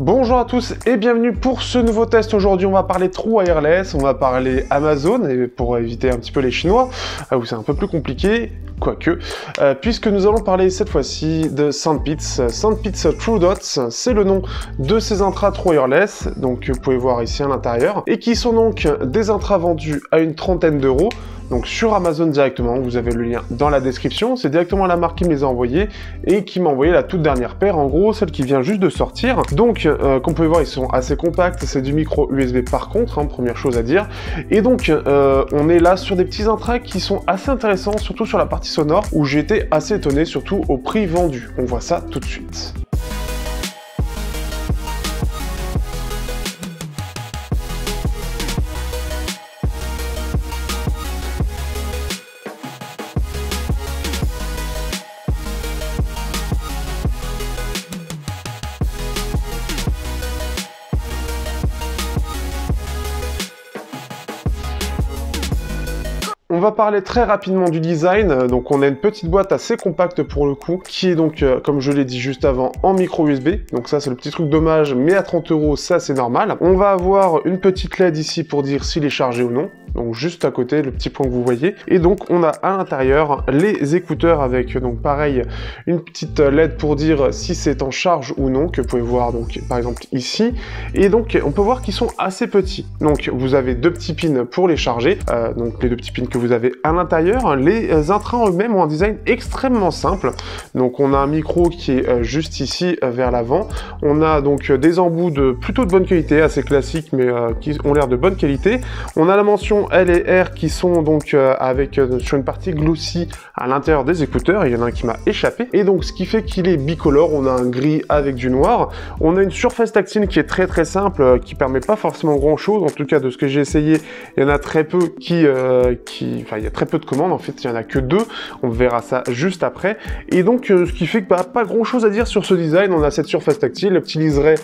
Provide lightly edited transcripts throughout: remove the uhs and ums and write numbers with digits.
Bonjour à tous et bienvenue pour ce nouveau test. Aujourd'hui on va parler True Wireless, on va parler Amazon, et pour éviter un petit peu les Chinois, où c'est un peu plus compliqué, quoique, puisque nous allons parler cette fois-ci de SandPits. SandPits True Dots, c'est le nom de ces intras True Wireless, donc vous pouvez voir ici à l'intérieur, et qui sont donc des intras vendus à une trentaine d'euros. Donc sur Amazon directement, vous avez le lien dans la description, c'est directement la marque qui me les a envoyés et qui m'a envoyé la toute dernière paire, en gros celle qui vient juste de sortir. Donc comme vous pouvez voir, ils sont assez compacts, c'est du micro USB par contre, hein, première chose à dire. Et donc on est là sur des petits intras qui sont assez intéressants, surtout sur la partie sonore, où j'ai été assez étonné, surtout au prix vendu. On voit ça tout de suite. On va parler très rapidement du design. Donc on a une petite boîte assez compacte pour le coup, qui est donc, comme je l'ai dit juste avant, en micro USB. Donc ça c'est le petit truc dommage, mais à 30 euros, ça c'est normal. On va avoir une petite LED ici pour dire s'il est chargé ou non. Donc juste à côté, le petit point que vous voyez. Et donc on a à l'intérieur les écouteurs avec donc pareil une petite LED pour dire si c'est en charge ou non, que vous pouvez voir donc par exemple ici. Et donc on peut voir qu'ils sont assez petits. Donc vous avez deux petits pins pour les charger, donc les deux petits pins que vous avez à l'intérieur. Les intrants eux-mêmes ont un design extrêmement simple. Donc on a un micro qui est juste ici vers l'avant. On a donc des embouts de plutôt de bonne qualité, assez classiques mais qui ont l'air de bonne qualité. On a la mention L et R qui sont donc avec sur une partie glossy à l'intérieur des écouteurs. Il y en a un qui m'a échappé. Et donc ce qui fait qu'il est bicolore. On a un gris avec du noir. On a une surface tactile qui est très simple, qui permet pas forcément grand chose. En tout cas de ce que j'ai essayé, il y en a très peu enfin il y a très peu de commandes, en fait il y en a que deux, on verra ça juste après. Et donc ce qui fait que pas grand chose à dire sur ce design. On a cette surface tactile, le petit liseré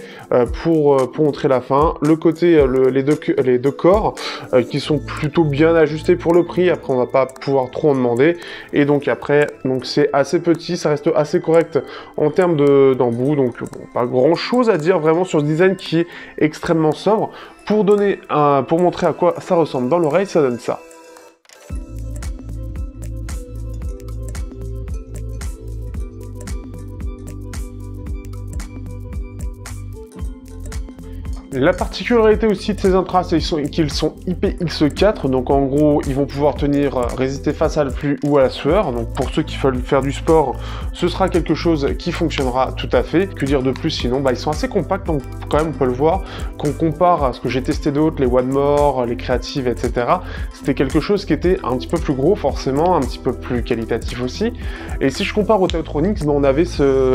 pour montrer la fin, le côté les deux corps qui sont plutôt bien ajustés pour le prix. Après on va pas pouvoir trop en demander. Et donc après donc c'est assez petit, ça reste assez correct en termes d'embout. Donc bon, pas grand chose à dire vraiment sur ce design qui est extrêmement sobre. Pour montrer à quoi ça ressemble dans l'oreille, ça donne ça. La particularité aussi de ces intras, c'est qu'ils sont IPX4, donc en gros, ils vont pouvoir résister face à la pluie ou à la sueur. Donc pour ceux qui veulent faire du sport, ce sera quelque chose qui fonctionnera tout à fait. Que dire de plus sinon, ils sont assez compacts, donc quand même on peut le voir. Qu'on compare à ce que j'ai testé d'autres, les One More, les Creative, etc. C'était quelque chose qui était un petit peu plus gros, forcément, un petit peu plus qualitatif aussi. Et si je compare au Teutronix, on avait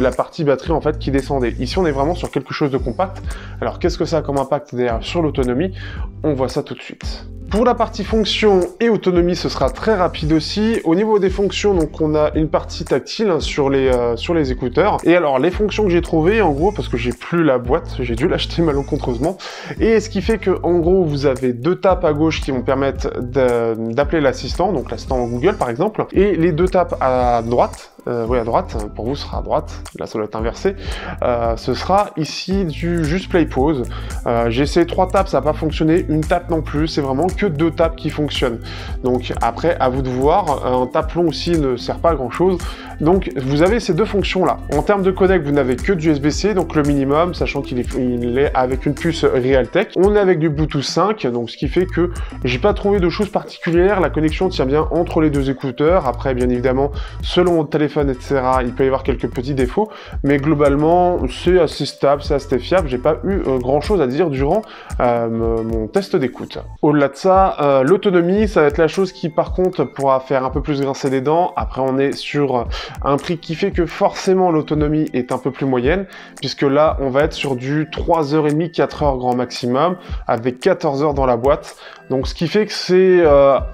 la partie batterie en fait qui descendait. Ici, on est vraiment sur quelque chose de compact. Alors qu'est-ce que ça a comme impact derrière sur l'autonomie? On voit ça tout de suite. Pour la partie fonction et autonomie, ce sera très rapide aussi. Au niveau des fonctions, donc on a une partie tactile sur les écouteurs. Et alors les fonctions que j'ai trouvées, en gros, parce que j'ai plus la boîte, j'ai dû l'acheter malencontreusement. Et ce qui fait que en gros, vous avez deux tapes à gauche qui vont permettre d'appeler l'assistant, donc l'assistant Google par exemple, et les deux tapes à droite. Oui, à droite, pour vous ce sera à droite, là ça doit être inversé. Ce sera ici du juste play pause. J'ai essayé 3 tapes, ça n'a pas fonctionné, une tape non plus, c'est vraiment que 2 tapes qui fonctionnent. Donc après, à vous de voir, un tape long aussi ne sert pas à grand chose. Donc vous avez ces deux fonctions là. En termes de codec, vous n'avez que du USB-C, donc le minimum, sachant qu'il est avec une puce Realtek. On est avec du Bluetooth 5, donc ce qui fait que j'ai pas trouvé de choses particulières. La connexion tient bien entre les deux écouteurs. Après, bien évidemment, selon votre téléphone, etc., il peut y avoir quelques petits défauts, mais globalement, c'est assez stable, c'est assez fiable. J'ai pas eu grand chose à dire durant mon test d'écoute. Au-delà de ça, l'autonomie, ça va être la chose qui, par contre, pourra faire un peu plus grincer des dents. Après, on est sur un prix qui fait que forcément l'autonomie est un peu plus moyenne, puisque là on va être sur du 3h30, 4h grand maximum, avec 14 heures dans la boîte. Donc ce qui fait que c'est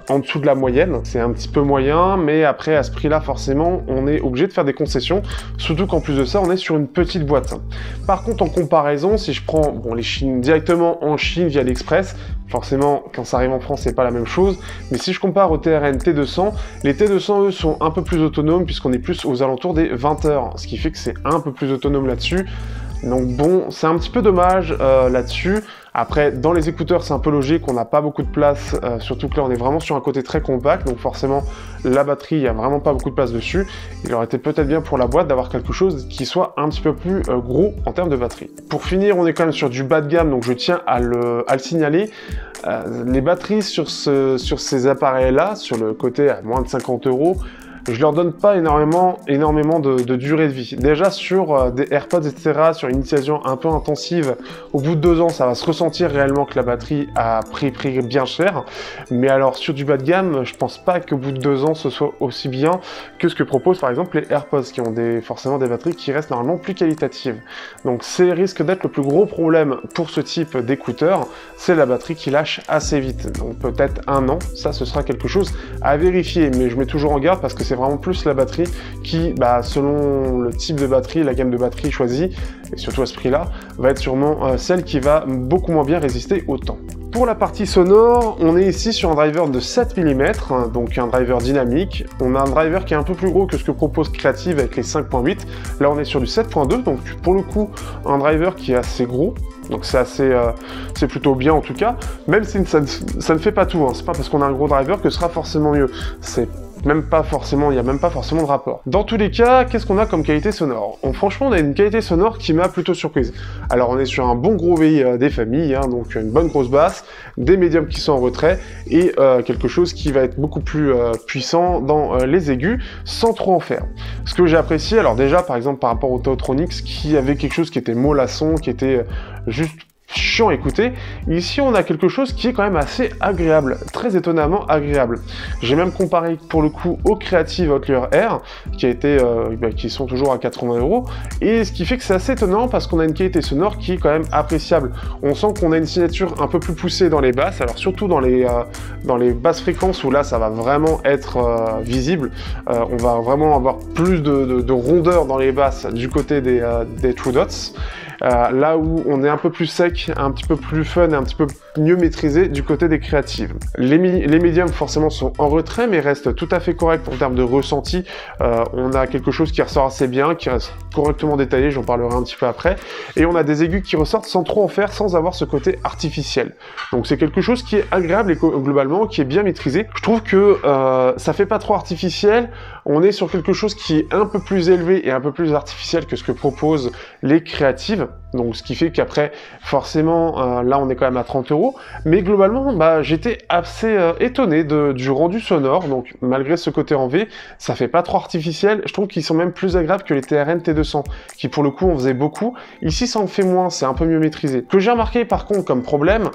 en dessous de la moyenne, c'est un petit peu moyen, mais après à ce prix là forcément on est obligé de faire des concessions, surtout qu'en plus de ça on est sur une petite boîte. Par contre en comparaison, si je prends les Chines directement en Chine via l'Express, forcément quand ça arrive en France c'est pas la même chose, mais si je compare au TRN T200, les T200 eux sont un peu plus autonomes puisqu'on est plus aux alentours des 20 heures, ce qui fait que c'est un peu plus autonome là-dessus. Donc bon, c'est un petit peu dommage là-dessus. Après, dans les écouteurs, c'est un peu logique, on n'a pas beaucoup de place, surtout que là, on est vraiment sur un côté très compact, donc forcément, la batterie, il n'y a vraiment pas beaucoup de place dessus. Il aurait été peut-être bien pour la boîte d'avoir quelque chose qui soit un petit peu plus gros en termes de batterie. Pour finir, on est quand même sur du bas de gamme, donc je tiens à le signaler. Les batteries sur ces appareils-là, sur le côté à moins de 50 €, je leur donne pas énormément de durée de vie. Déjà sur des AirPods, etc., sur une utilisation un peu intensive, au bout de 2 ans, ça va se ressentir réellement que la batterie a pris bien cher. Mais alors sur du bas de gamme, je pense pas qu'au bout de 2 ans, ce soit aussi bien que ce que proposent par exemple les AirPods, qui ont forcément des batteries qui restent normalement plus qualitatives. Donc c'est risque d'être le plus gros problème pour ce type d'écouteurs, c'est la batterie qui lâche assez vite. Donc peut-être 1 an, ça ce sera quelque chose à vérifier, mais je mets toujours en garde parce que c'est vraiment plus la batterie qui, selon le type de batterie, la gamme de batterie choisie, et surtout à ce prix-là, va être sûrement celle qui va beaucoup moins bien résister au temps. Pour la partie sonore, on est ici sur un driver de 7 mm, donc un driver dynamique. On a un driver qui est un peu plus gros que ce que propose Creative avec les 5.8. Là, on est sur du 7.2, donc pour le coup, un driver qui est assez gros. Donc c'est plutôt bien en tout cas, même si ça ne fait pas tout, hein. C'est pas parce qu'on a un gros driver que ce sera forcément mieux. Il n'y a même pas forcément de rapport. Dans tous les cas, qu'est-ce qu'on a comme qualité sonore? Franchement, on a une qualité sonore qui m'a plutôt surprise. Alors, on est sur un bon gros VI des familles, hein, donc une bonne grosse basse, des médiums qui sont en retrait, et quelque chose qui va être beaucoup plus puissant dans les aigus, sans trop en faire. Ce que j'ai apprécié, alors déjà, par exemple, par rapport au Teutronix, qui avait quelque chose qui était mollasson, qui était juste chiant à écouter, ici on a quelque chose qui est quand même assez agréable, très étonnamment agréable. J'ai même comparé pour le coup au Creative Outlier Air, qui sont toujours à 80 €, et ce qui fait que c'est assez étonnant parce qu'on a une qualité sonore qui est quand même appréciable. On sent qu'on a une signature un peu plus poussée dans les basses, alors surtout dans les basses fréquences où là ça va vraiment être visible. On va vraiment avoir plus de rondeur dans les basses du côté des True Dots. Là où on est un peu plus sec, un petit peu plus fun et un petit peu mieux maîtrisé du côté des créatives. Les médiums forcément sont en retrait mais restent tout à fait corrects en termes de ressenti. On a quelque chose qui ressort assez bien, qui reste correctement détaillé, j'en parlerai un petit peu après. Et on a des aigus qui ressortent sans trop en faire, sans avoir ce côté artificiel. Donc c'est quelque chose qui est agréable et globalement qui est bien maîtrisé. Je trouve que ça fait pas trop artificiel. On est sur quelque chose qui est un peu plus élevé et un peu plus artificiel que ce que proposent les créatives. Donc ce qui fait qu'après, forcément, là on est quand même à 30 €. Mais globalement, j'étais assez étonné du rendu sonore. Donc malgré ce côté en V, ça fait pas trop artificiel. Je trouve qu'ils sont même plus agréables que les TRN T200, qui pour le coup en faisaient beaucoup. Ici ça en fait moins, c'est un peu mieux maîtrisé. Ce que j'ai remarqué par contre comme problème,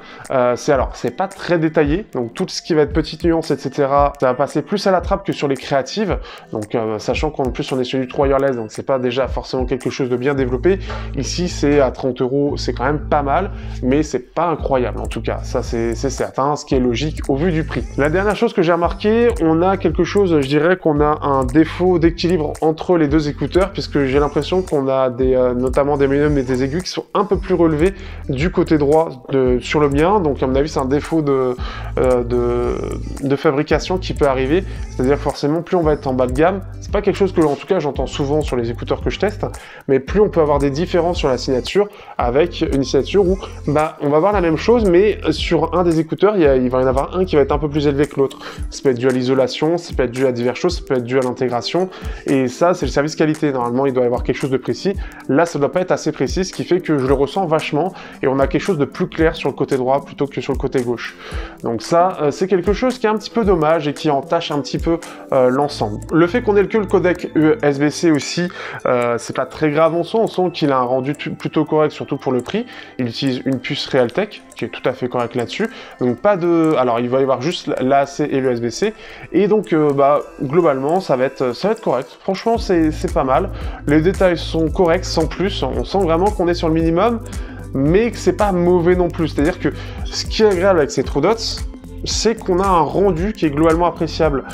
c'est pas très détaillé. Donc tout ce qui va être petite nuance, etc., ça va passer plus à la trappe que sur les créatives. Donc sachant qu'en plus on est sur du 3 wireless, donc c'est pas déjà forcément quelque chose de bien développé. Ici c'est à 30 €, c'est quand même pas mal, mais c'est pas incroyable en tout cas, ça c'est certain, ce qui est logique au vu du prix. La dernière chose que j'ai remarqué, on a quelque chose, je dirais qu'on a un défaut d'équilibre entre les deux écouteurs, puisque j'ai l'impression qu'on a notamment des médiums et des aigus qui sont un peu plus relevés du côté droit sur le mien, donc à mon avis c'est un défaut de fabrication qui peut arriver, c'est-à-dire forcément plus on va être en bas de gamme, c'est pas quelque chose que en tout cas j'entends souvent sur les écouteurs que je teste, mais plus on peut avoir des différences sur la signature, avec une signature où on va avoir la même chose, mais sur un des écouteurs, il va y en avoir un qui va être un peu plus élevé que l'autre. Ça peut être dû à l'isolation, ça peut être dû à diverses choses, ça peut être dû à l'intégration, et ça c'est le service qualité. Normalement il doit y avoir quelque chose de précis, là ça doit pas être assez précis, ce qui fait que je le ressens vachement, et on a quelque chose de plus clair sur le côté droit plutôt que sur le côté gauche. Donc ça c'est quelque chose qui est un petit peu dommage et qui entache un petit peu l'ensemble. Le fait qu'on ait que le codec USB-C aussi, c'est pas très grave en soi, on sent qu'il a un rendu plutôt correct, surtout pour le prix. Il utilise une puce Realtek qui est tout à fait correcte là-dessus, donc pas de... Alors il va y avoir juste l'AAC et le USB-C, et donc globalement ça va être correct. Franchement c'est pas mal, les détails sont corrects sans plus, on sent vraiment qu'on est sur le minimum, mais que c'est pas mauvais non plus. C'est-à-dire que ce qui est agréable avec ces True Dots, c'est qu'on a un rendu qui est globalement appréciable.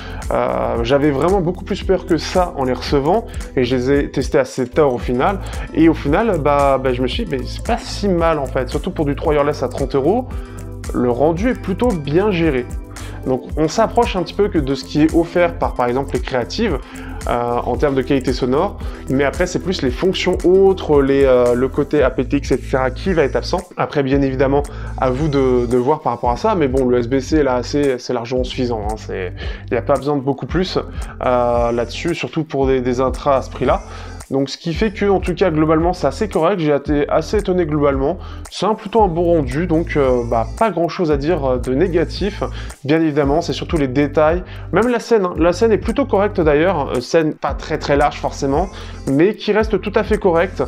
J'avais vraiment beaucoup plus peur que ça en les recevant, et je les ai testés assez tard au final, et au final, je me suis dit, mais c'est pas si mal en fait, surtout pour du 3 wireless à 30 €, le rendu est plutôt bien géré. Donc on s'approche un petit peu que de ce qui est offert par exemple les Creative en termes de qualité sonore, mais après c'est plus les fonctions autres, le côté aptX, etc. qui va être absent. Après bien évidemment à vous de voir par rapport à ça, mais bon, le SBC là c'est largement suffisant, hein. Il n'y a pas besoin de beaucoup plus là-dessus, surtout pour des intras à ce prix-là. Donc ce qui fait que, en tout cas, globalement, c'est assez correct. J'ai été assez étonné globalement. C'est plutôt un bon rendu, donc pas grand-chose à dire de négatif. Bien évidemment, c'est surtout les détails. Même la scène, hein. La scène est plutôt correcte d'ailleurs. Scène pas très large forcément, mais qui reste tout à fait correcte.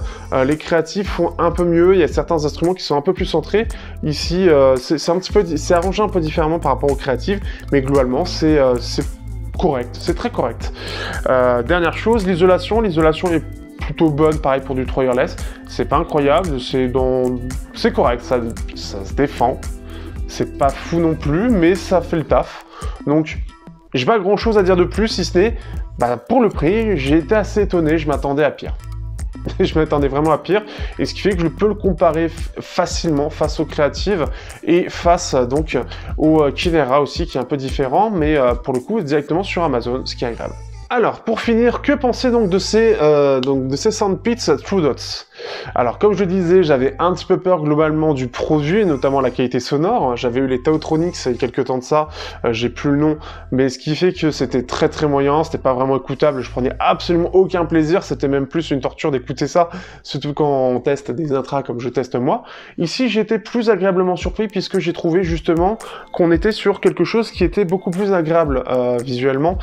Les créatifs font un peu mieux. Il y a certains instruments qui sont un peu plus centrés. Ici, c'est arrangé un peu différemment par rapport aux créatifs, mais globalement, c'est correct, c'est très correct. Dernière chose, l'isolation est plutôt bonne, pareil pour du True Wireless. C'est pas incroyable, c'est correct, ça se défend. C'est pas fou non plus, mais ça fait le taf. Donc, j'ai pas grand chose à dire de plus, si ce n'est, pour le prix, j'ai été assez étonné, je m'attendais à pire. Je m'attendais vraiment à pire, et ce qui fait que je peux le comparer facilement face aux créatives et face donc au Kinera aussi, qui est un peu différent, mais pour le coup directement sur Amazon, ce qui est agréable. Alors, pour finir, que penser donc de ces Soundpeats True Dots? Alors, comme je le disais, j'avais un petit peu peur globalement du produit, notamment la qualité sonore. J'avais eu les Tautronics il y a quelques temps de ça, j'ai plus le nom, mais ce qui fait que c'était très moyen, c'était pas vraiment écoutable, je prenais absolument aucun plaisir, c'était même plus une torture d'écouter ça, surtout quand on teste des intras comme je teste moi. Ici, j'étais plus agréablement surpris puisque j'ai trouvé justement qu'on était sur quelque chose qui était beaucoup plus agréable visuellement.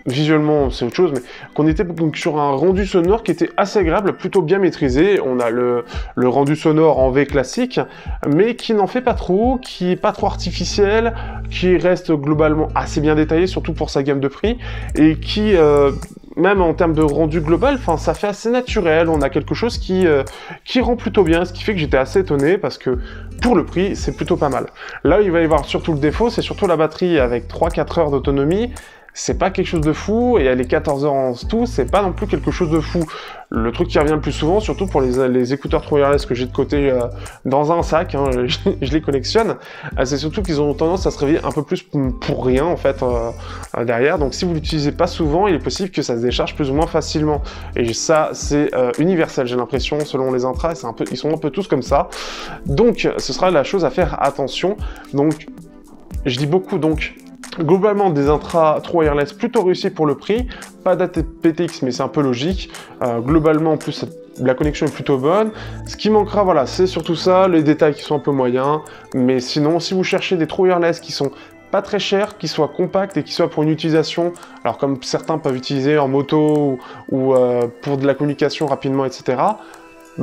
Visuellement, c'est autre chose, mais qu'on était donc sur un rendu sonore qui était assez agréable, plutôt bien maîtrisé. On a le rendu sonore en V classique, mais qui n'en fait pas trop, qui est pas trop artificiel, qui reste globalement assez bien détaillé, surtout pour sa gamme de prix, et qui, même en termes de rendu global, ça fait assez naturel. On a quelque chose qui rend plutôt bien, ce qui fait que j'étais assez étonné, parce que pour le prix, c'est plutôt pas mal. Là où il va y avoir surtout le défaut, c'est surtout la batterie avec 3-4 heures d'autonomie. C'est pas quelque chose de fou, et les 14 heures en tout, c'est pas non plus quelque chose de fou. Le truc qui revient le plus souvent, surtout pour les écouteurs True Wireless que j'ai de côté dans un sac, hein, je les collectionne, c'est surtout qu'ils ont tendance à se réveiller un peu plus pour rien en fait derrière. Donc si vous l'utilisez pas souvent, il est possible que ça se décharge plus ou moins facilement. Et ça, c'est universel, j'ai l'impression, selon les intras, ils sont un peu tous comme ça. Donc ce sera la chose à faire attention. Donc je dis beaucoup donc. Globalement, des intras True Wireless plutôt réussis pour le prix, pas d'ATPTX, mais c'est un peu logique. Globalement, en plus, la connexion est plutôt bonne. Ce qui manquera, voilà, c'est surtout ça, les détails qui sont un peu moyens. Mais sinon, si vous cherchez des True Wireless qui sont pas très chers, qui soient compacts et qui soient pour une utilisation, alors comme certains peuvent utiliser en moto ou pour de la communication rapidement, etc.,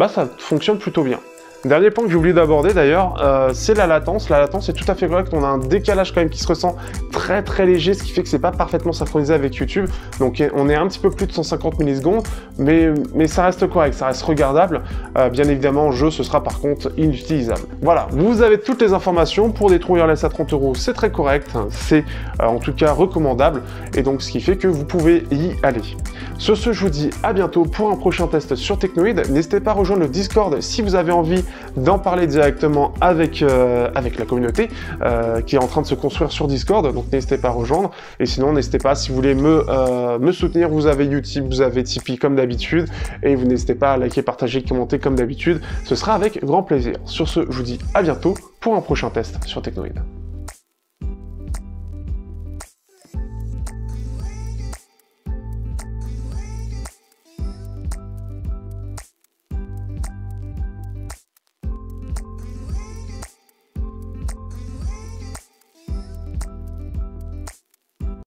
ça fonctionne plutôt bien. Dernier point que j'ai oublié d'aborder d'ailleurs, c'est la latence. La latence est tout à fait correcte, on a un décalage quand même qui se ressent très léger, ce qui fait que c'est pas parfaitement synchronisé avec YouTube. Donc on est un petit peu plus de 150 millisecondes, mais ça reste correct, ça reste regardable. Bien évidemment, en jeu, ce sera par contre inutilisable. Voilà, vous avez toutes les informations pour des True Wireless à 30 €, c'est très correct, c'est en tout cas recommandable, et donc ce qui fait que vous pouvez y aller. Sur ce, je vous dis à bientôt pour un prochain test sur Teknoid. N'hésitez pas à rejoindre le Discord si vous avez envie d'en parler directement avec la communauté qui est en train de se construire sur Discord, donc n'hésitez pas à rejoindre. Et sinon, n'hésitez pas, si vous voulez me soutenir, vous avez Utip, vous avez Tipeee comme d'habitude, et vous n'hésitez pas à liker, partager, commenter comme d'habitude, ce sera avec grand plaisir. Sur ce, je vous dis à bientôt pour un prochain test sur Teknoid.